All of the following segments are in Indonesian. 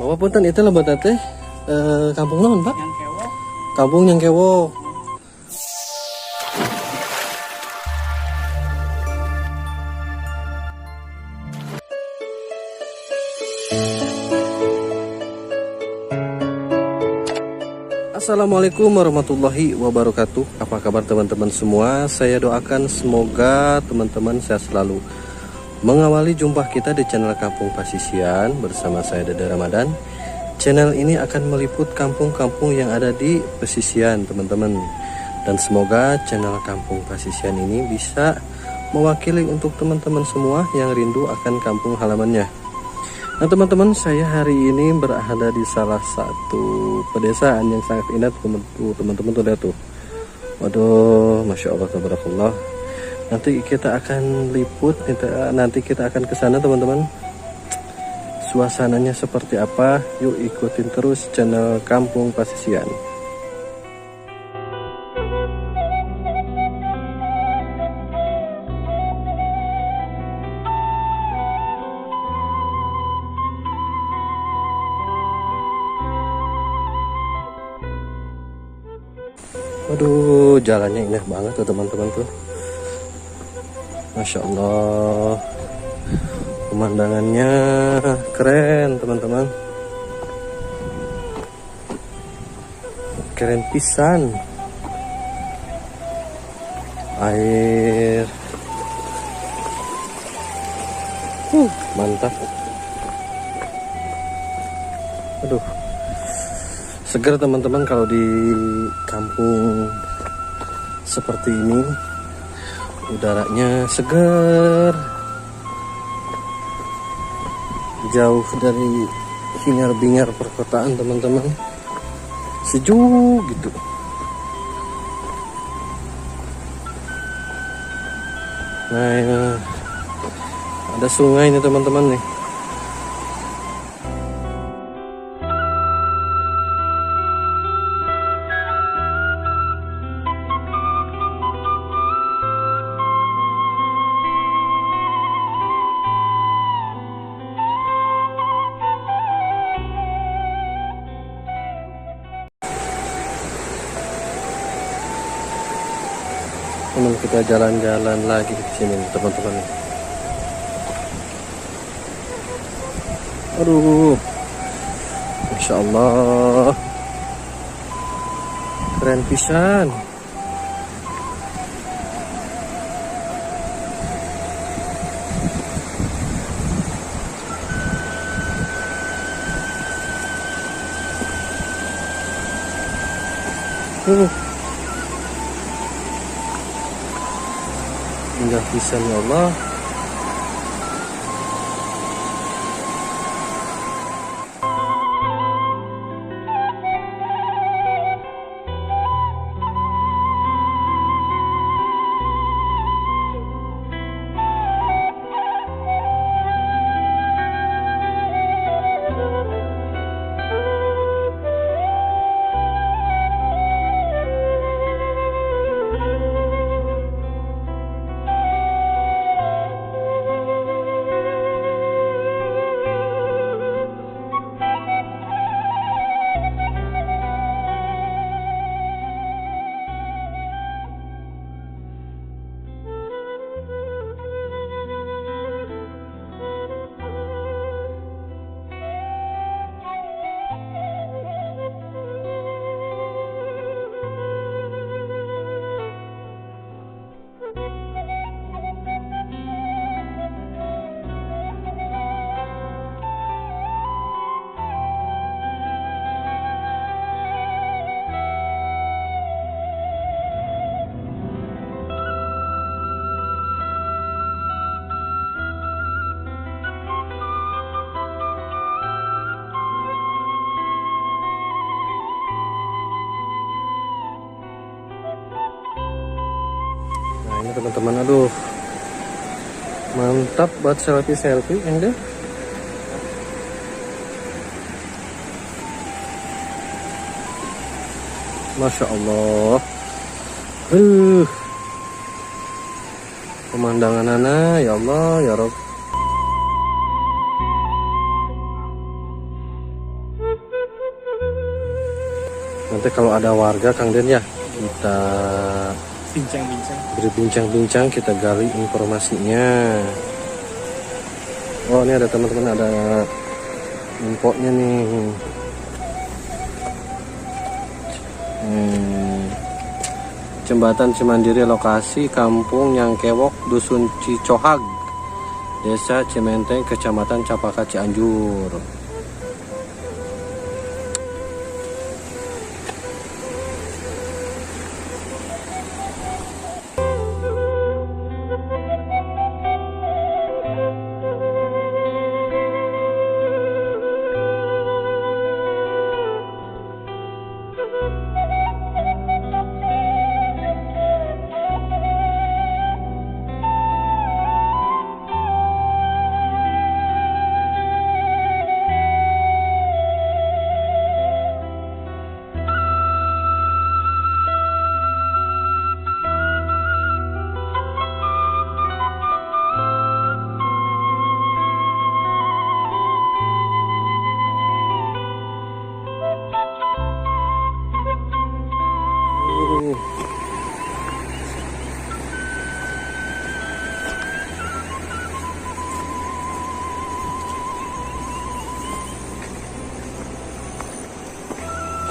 Bapak punten itu lah bapak teh kampung naon Pak? Yang kewok. Kampung Nyangkewo. Assalamualaikum warahmatullahi wabarakatuh. Apa kabar teman-teman semua? Saya doakan semoga teman-teman sehat selalu. Mengawali jumpa kita di channel Kampung Pasisian bersama saya Dede Ramadan. Channel ini akan meliput kampung-kampung yang ada di pesisian teman-teman. Dan semoga channel Kampung Pasisian ini bisa mewakili untuk teman-teman semua yang rindu akan kampung halamannya. Nah teman-teman, saya hari ini berada di salah satu pedesaan yang sangat indah teman-teman tuh lihat tuh. Waduh, Masya Allah, tabarakallah. Nanti kita akan liput, nanti kita akan ke sana teman-teman. Suasananya seperti apa? Yuk ikutin terus channel Kampung Pasisian. Aduh, jalannya indah banget tuh teman-teman tuh. Masya Allah, pemandangannya keren teman-teman, keren pisan. Air, mantap. Aduh, segar teman-teman kalau di kampung seperti ini. Udaranya segar, jauh dari hingar-bingar perkotaan teman-teman, sejuk gitu. Nah ya, ada sungai nih teman-teman nih. Teman, kita jalan-jalan lagi di sini teman-teman. Aduh, Masya Allah, keren pisan. Indah pisan ya Allah. Ini teman-teman, aduh mantap buat selfie yang deh. Masya Allah, pemandangan anak ya Allah ya Rob. nanti kalau ada warga Kang Den ya kita bincang-bincang, kita gali informasinya. Oh, ini ada teman-teman, ada infonya nih. Jembatan Cimandiri, lokasi Kampung Nyangkewok, Dusun Cicohag, Desa Cimenteng, Kecamatan Capaka, Cianjur.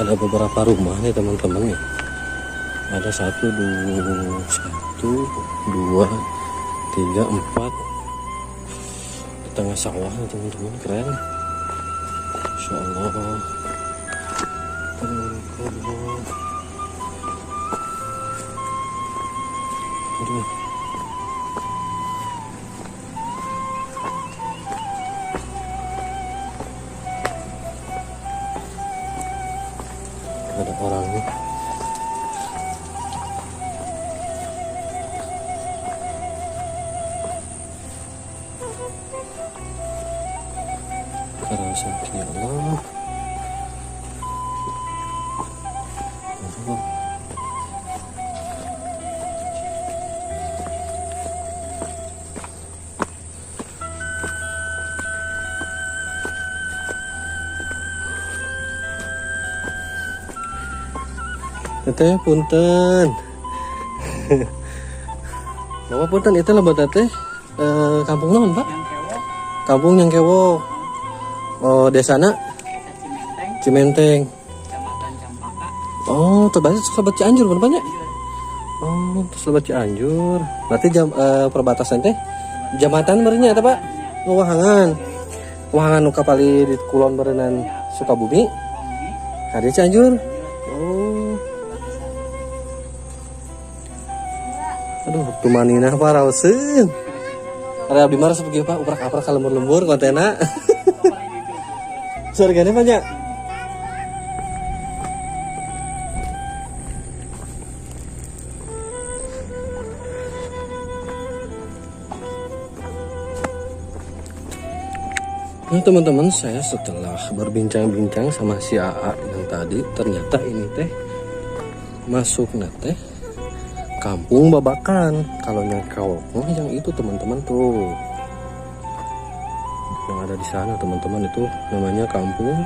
Ada beberapa rumah nih teman-teman nih. Ada 1, 2, 3, 4 di tengah sawah nih teman-teman, keren. Insya Allah. Aduh. Ada orangnya. Karena ya Allah. Teteh punten. Bapak punten, itu lah buat teteh. Kampung naon, Pak? Kampung Nyangkewok. Oh, desana Cimenteng. Oh, terbatas sahabat Cianjur bener banyak. Oh, sahabat Cianjur. Berarti perbatasan teh Jamatan berenya apa, Pak? Oh, Wahangan. Wahangan nu kapali di kulon berenang Sukabumi. Hari Cianjur. Oh. Aduh, tumanina parauseun. Ada abdi mah seperti apa? Uprak-uprak kalembur-lembur kontena. Surganya banyak. Nah teman-teman, saya setelah berbincang-bincang sama si AA yang tadi, ternyata ini teh masuk teh Kampung Babakan. Kalau Nyangkewok yang itu teman-teman tuh yang ada di sana teman-teman, itu namanya Kampung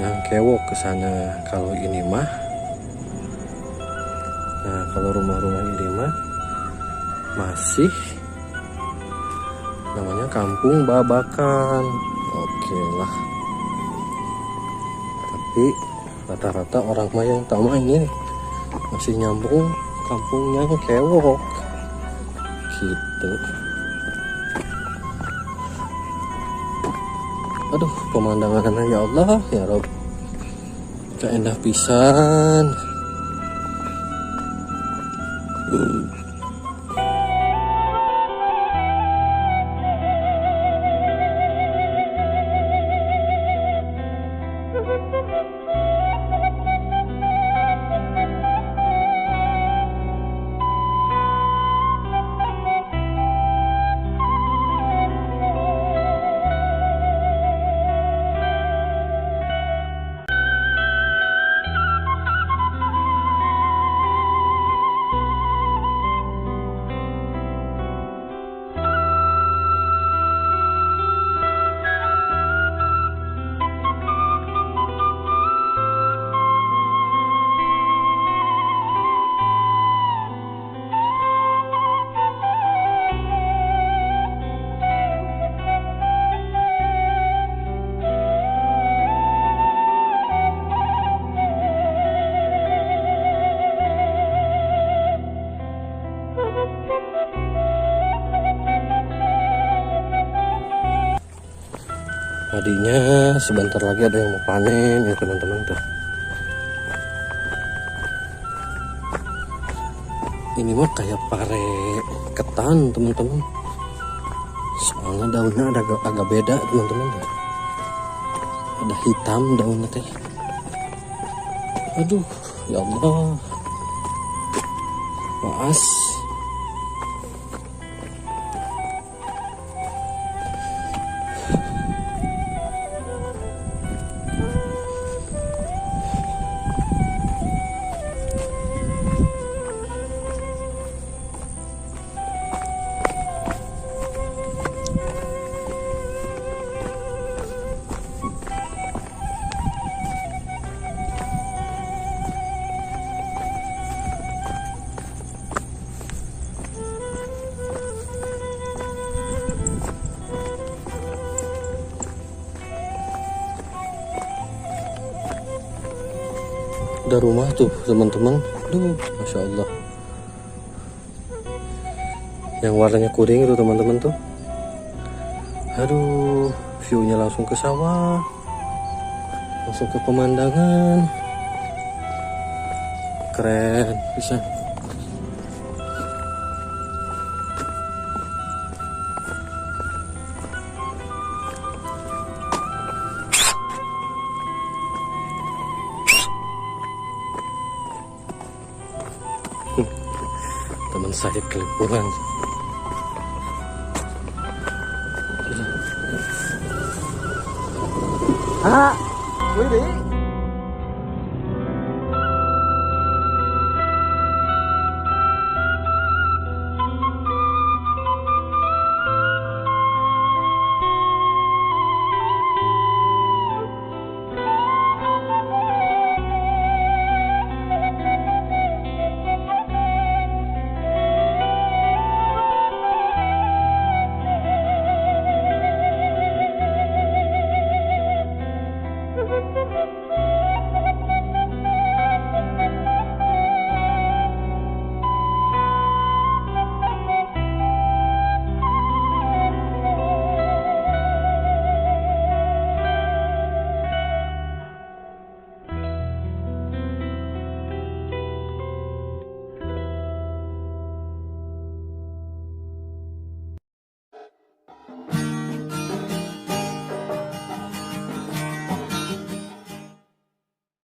Nyangkewok ke sana. Kalau ini mah, nah kalau rumah-rumah ini mah masih namanya Kampung Babakan. Oke lah, tapi rata-rata orang mah yang tahu ini masih nyambung Kampung Nyangkewok gitu. Aduh, pemandangannya ya Allah ya Rob, keendah pisan. Padinya sebentar lagi ada yang mau panen ya teman-teman tuh. Ini mah kayak pare ketan teman-teman. Soalnya daunnya agak beda teman-teman. Ada hitam daunnya teh. Aduh, ya Allah. Maas. Ada rumah tuh teman-teman. Aduh, masya Allah. Yang warnanya kuning itu teman-teman tuh. Aduh, viewnya langsung ke sawah, langsung ke pemandangan. Keren bisa. Teman saya kelimpungan. Ah, wih deh.